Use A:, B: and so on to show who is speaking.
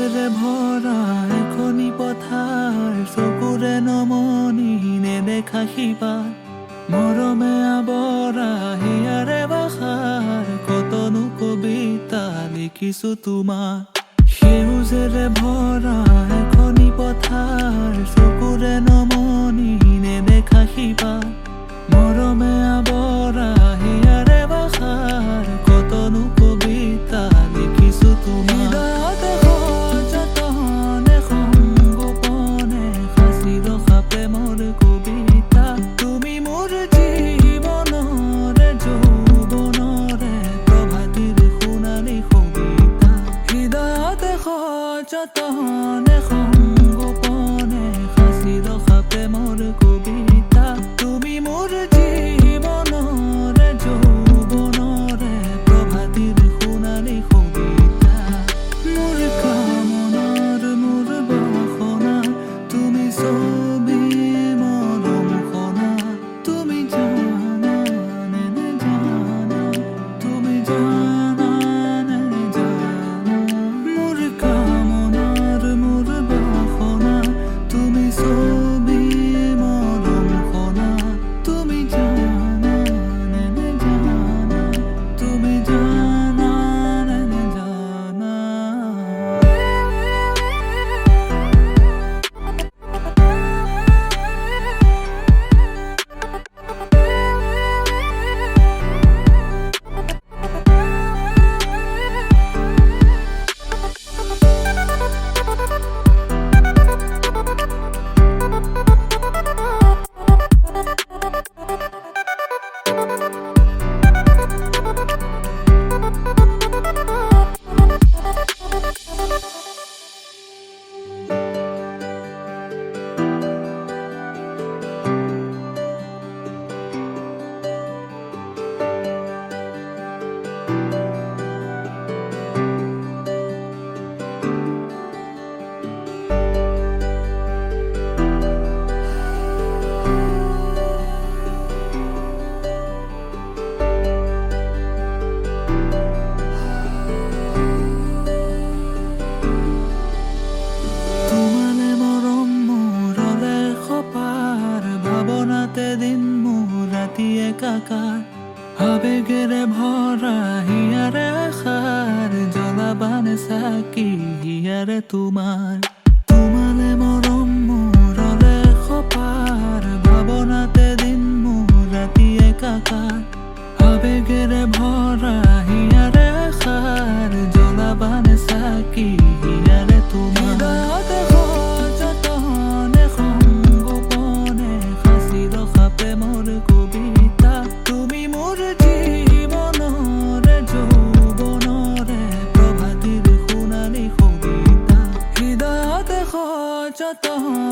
A: সেউজেৰে ভৰা এখনি পথাৰ চকুৰে নমনি নেদেখা শিপাৰ মৰমে আৱৰা হিয়াৰে বাসাৰ কতনো কবিতা লিখিছো তোমাৰ সেউজেৰে ভৰা এখনি পথাৰ চকুৰে নমনি নেদেখা শিপাৰ মৰমে আৱৰা হিয়াৰে বাসাৰ কতনো কবিতা লিখিছো তোমাৰ যতনে সংগোপনে সাঁচি ৰখা প্ৰেমৰ কবিতা তুমি মোৰ জীৱনৰে যৌৱনৰে প্ৰভাতিৰ সোণালী কবিতা মোৰ কামনাৰ মোৰ বাসনা তুমি ছবি মৰম খনা তুমি জানা নে জানা তুমি জানা নে জানা মোৰ আবেগেৰে ভৰা হিয়াৰে আশাৰ জ্বলাবানে চাকি হিয়াৰে তোমালে মৰম মোৰলে সপাৰ ভাৱনাতে দিন মোৰ ৰাতি একাকাৰ আবেগেৰে ভৰা হিয়াৰে আশাৰ জ্বলাবানে চাকি হিয়াৰে তোমাৰ যতনে সংগোপনে সাঁচি ৰখা প্ৰেমৰ কবিতা তুমি মোৰ জীৱনৰে যৌৱনৰে প্ৰভাতিৰ সোণালী কবিতা হৃদয়তে সযতনে